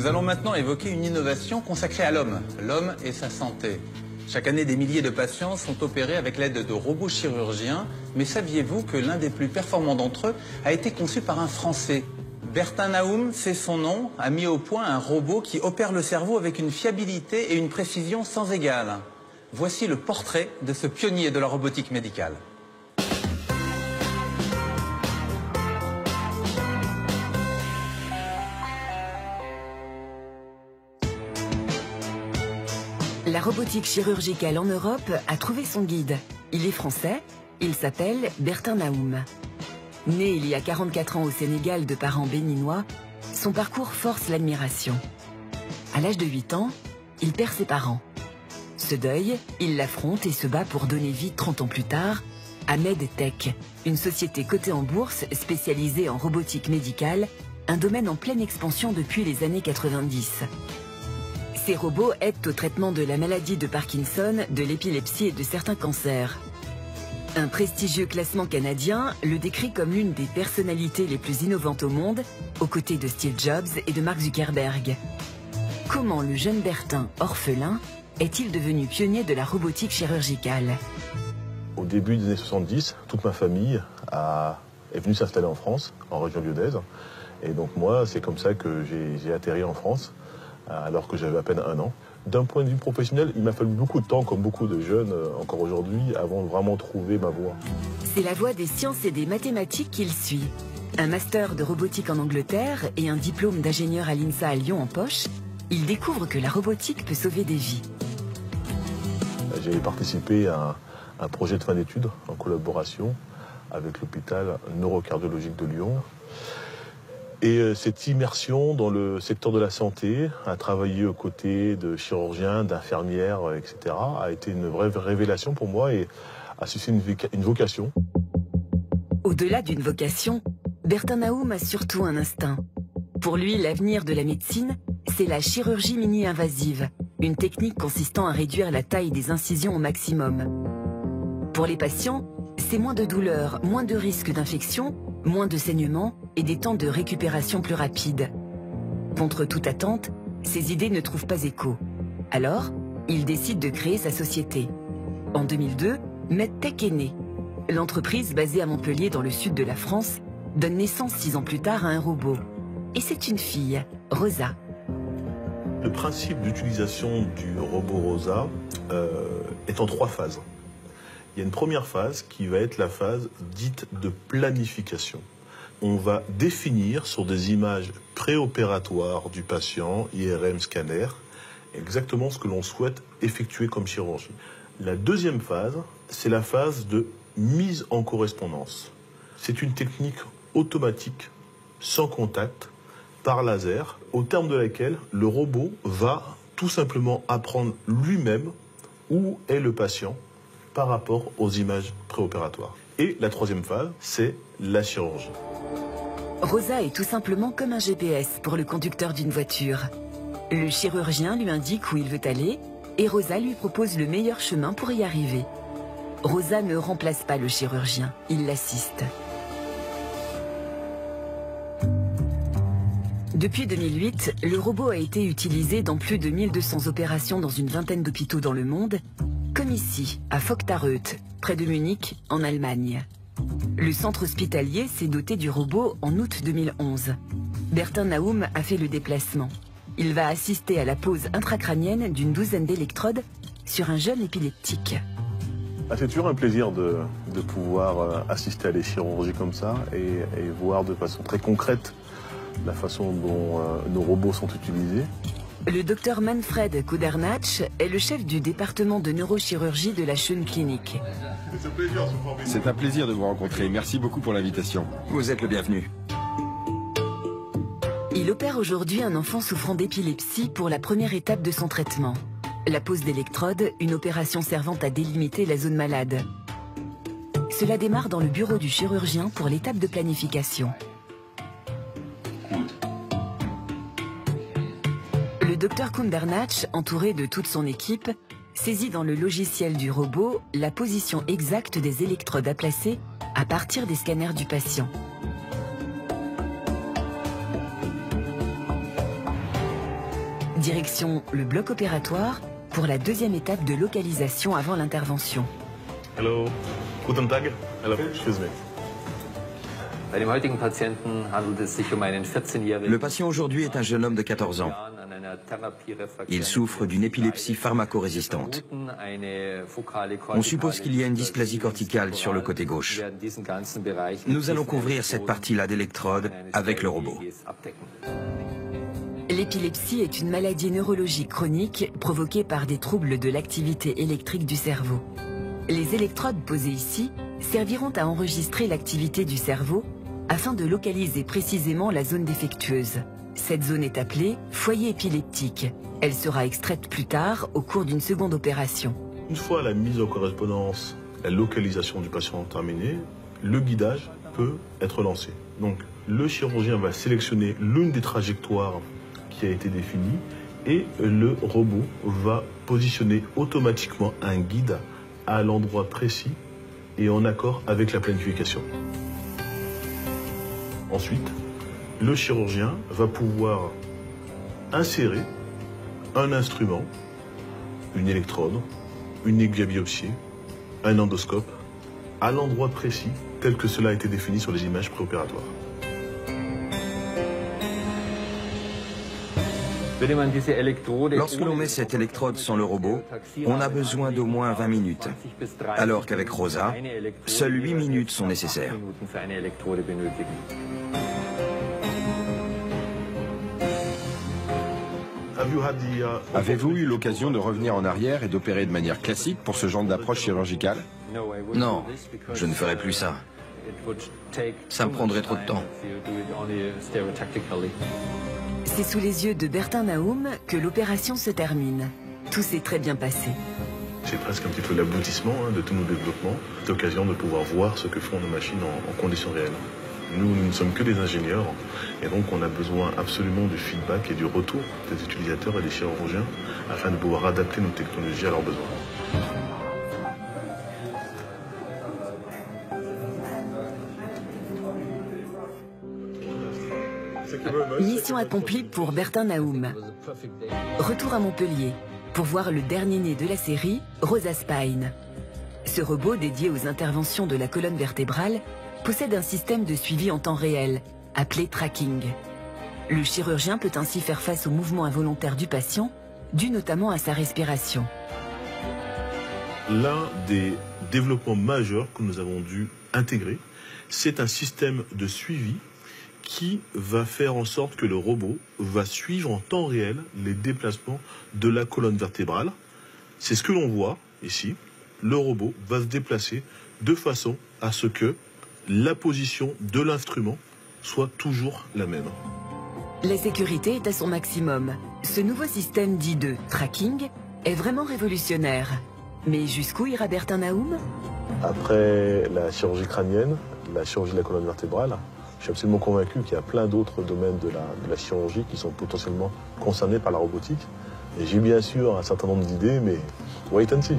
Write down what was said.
allons maintenant évoquer une innovation consacrée à l'homme et sa santé. Chaque année, des milliers de patients sont opérés avec l'aide de robots chirurgiens. Mais saviez-vous que l'un des plus performants d'entre eux a été conçu par un Français? Bertin Naoum, c'est son nom, a mis au point un robot qui opère le cerveau avec une fiabilité et une précision sans égale. Voici le portrait de ce pionnier de la robotique médicale. La robotique chirurgicale en Europe a trouvé son guide. Il est français, il s'appelle Bertin Naoum. Né il y a 44 ans au Sénégal de parents béninois, son parcours force l'admiration. À l'âge de 8 ans, il perd ses parents. Ce deuil, il l'affronte et se bat pour donner vie 30 ans plus tard à MedTech, une société cotée en bourse spécialisée en robotique médicale, un domaine en pleine expansion depuis les années 90. Ces robots aident au traitement de la maladie de Parkinson, de l'épilepsie et de certains cancers. Un prestigieux classement canadien le décrit comme l'une des personnalités les plus innovantes au monde, aux côtés de Steve Jobs et de Mark Zuckerberg. Comment le jeune Bertin, orphelin, est-il devenu pionnier de la robotique chirurgicale? Au début des années 70, toute ma famille est venue s'installer en France, en région lyonnaise. Et donc moi, c'est comme ça que j'ai atterri en France, alors que j'avais à peine 1 an. D'un point de vue professionnel, il m'a fallu beaucoup de temps, comme beaucoup de jeunes encore aujourd'hui, avant de vraiment trouver ma voie. C'est la voie des sciences et des mathématiques qu'il suit. Un master de robotique en Angleterre et un diplôme d'ingénieur à l'INSA à Lyon en poche, il découvre que la robotique peut sauver des vies. J'ai participé à un projet de fin d'études en collaboration avec l'hôpital neurocardiologique de Lyon. Et cette immersion dans le secteur de la santé, à travailler aux côtés de chirurgiens, d'infirmières, etc., a été une vraie révélation pour moi et a suscité une vocation. Au-delà d'une vocation, Bertin Naoum a surtout un instinct. Pour lui, l'avenir de la médecine, c'est la chirurgie mini-invasive, une technique consistant à réduire la taille des incisions au maximum. Pour les patients, c'est moins de douleur, moins de risques d'infection, moins de saignements et des temps de récupération plus rapides. Contre toute attente, ces idées ne trouvent pas écho. Alors, il décide de créer sa société. En 2002, MedTech est née. L'entreprise, basée à Montpellier dans le sud de la France, donne naissance 6 ans plus tard à un robot. Et c'est une fille, Rosa. Le principe d'utilisation du robot Rosa est en 3 phases. Il y a une première phase qui va être la phase dite de planification. On va définir sur des images préopératoires du patient, IRM, scanner, exactement ce que l'on souhaite effectuer comme chirurgie. La deuxième phase, c'est la phase de mise en correspondance. C'est une technique automatique, sans contact, par laser, au terme de laquelle le robot va tout simplement apprendre lui-même où est le patient par rapport aux images préopératoires. Et la troisième phase, c'est la chirurgie. Rosa est tout simplement comme un GPS pour le conducteur d'une voiture. Le chirurgien lui indique où il veut aller et Rosa lui propose le meilleur chemin pour y arriver. Rosa ne remplace pas le chirurgien, il l'assiste. Depuis 2008, le robot a été utilisé dans plus de 1200 opérations dans une vingtaine d'hôpitaux dans le monde, comme ici, à Vogtareuth, près de Munich, en Allemagne. Le centre hospitalier s'est doté du robot en août 2011. Bertin Naoum a fait le déplacement. Il va assister à la pose intracrânienne d'une douzaine d'électrodes sur un jeune épileptique. C'est toujours un plaisir de pouvoir assister à des chirurgies comme ça et voir de façon très concrète la façon dont nos robots sont utilisés. Le docteur Manfred Kudernach est le chef du département de neurochirurgie de la Schön Klinik. C'est un plaisir de vous rencontrer. Merci beaucoup pour l'invitation. Vous êtes le bienvenu. Il opère aujourd'hui un enfant souffrant d'épilepsie pour la première étape de son traitement. La pose d'électrodes, une opération servant à délimiter la zone malade. Cela démarre dans le bureau du chirurgien pour l'étape de planification. Le docteur Kundernach, entouré de toute son équipe, saisit dans le logiciel du robot la position exacte des électrodes à placer à partir des scanners du patient. Direction le bloc opératoire pour la deuxième étape de localisation avant l'intervention. Hello, guten Tag. Hello, excuse me. Le patient aujourd'hui est un jeune homme de 14 ans. Il souffre d'une épilepsie pharmacorésistante. On suppose qu'il y a une dysplasie corticale sur le côté gauche. Nous allons couvrir cette partie-là d'électrode avec le robot. L'épilepsie est une maladie neurologique chronique provoquée par des troubles de l'activité électrique du cerveau. Les électrodes posées ici serviront à enregistrer l'activité du cerveau afin de localiser précisément la zone défectueuse. Cette zone est appelée foyer épileptique. Elle sera extraite plus tard au cours d'une seconde opération. Une fois la mise en correspondance, la localisation du patient terminée, le guidage peut être lancé. Donc le chirurgien va sélectionner l'une des trajectoires qui a été définie et le robot va positionner automatiquement un guide à l'endroit précis et en accord avec la planification. Ensuite, le chirurgien va pouvoir insérer un instrument, une électrode, une aiguille à biopsier, un endoscope, à l'endroit précis tel que cela a été défini sur les images préopératoires. Lorsque l'on met cette électrode sans le robot, on a besoin d'au moins 20 minutes, alors qu'avec Rosa, seules 8 minutes sont nécessaires. Avez-vous eu l'occasion de revenir en arrière et d'opérer de manière classique pour ce genre d'approche chirurgicale? Non, je ne ferai plus ça. Ça me prendrait trop de temps. C'est sous les yeux de Bertin Naum que l'opération se termine. Tout s'est très bien passé. C'est presque un petit peu l'aboutissement de tous nos développements, cette occasion de pouvoir voir ce que font nos machines en conditions réelles. Nous ne sommes que des ingénieurs et donc on a besoin absolument du feedback et du retour des utilisateurs et des chirurgiens afin de pouvoir adapter nos technologies à leurs besoins. Mission accomplie pour Bertin Naum. Retour à Montpellier pour voir le dernier né de la série, Rosa Spine. Ce robot dédié aux interventions de la colonne vertébrale possède un système de suivi en temps réel, appelé tracking. Le chirurgien peut ainsi faire face aux mouvements involontaires du patient, dû notamment à sa respiration. L'un des développements majeurs que nous avons dû intégrer, c'est un système de suivi qui va faire en sorte que le robot va suivre en temps réel les déplacements de la colonne vertébrale. C'est ce que l'on voit ici. Le robot va se déplacer de façon à ce que la position de l'instrument soit toujours la même. La sécurité est à son maximum. Ce nouveau système dit de tracking est vraiment révolutionnaire. Mais jusqu'où ira Bertin Naum? Après la chirurgie crânienne, la chirurgie de la colonne vertébrale, je suis absolument convaincu qu'il y a plein d'autres domaines de la chirurgie qui sont potentiellement concernés par la robotique. Et j'ai bien sûr un certain nombre d'idées, mais wait and see.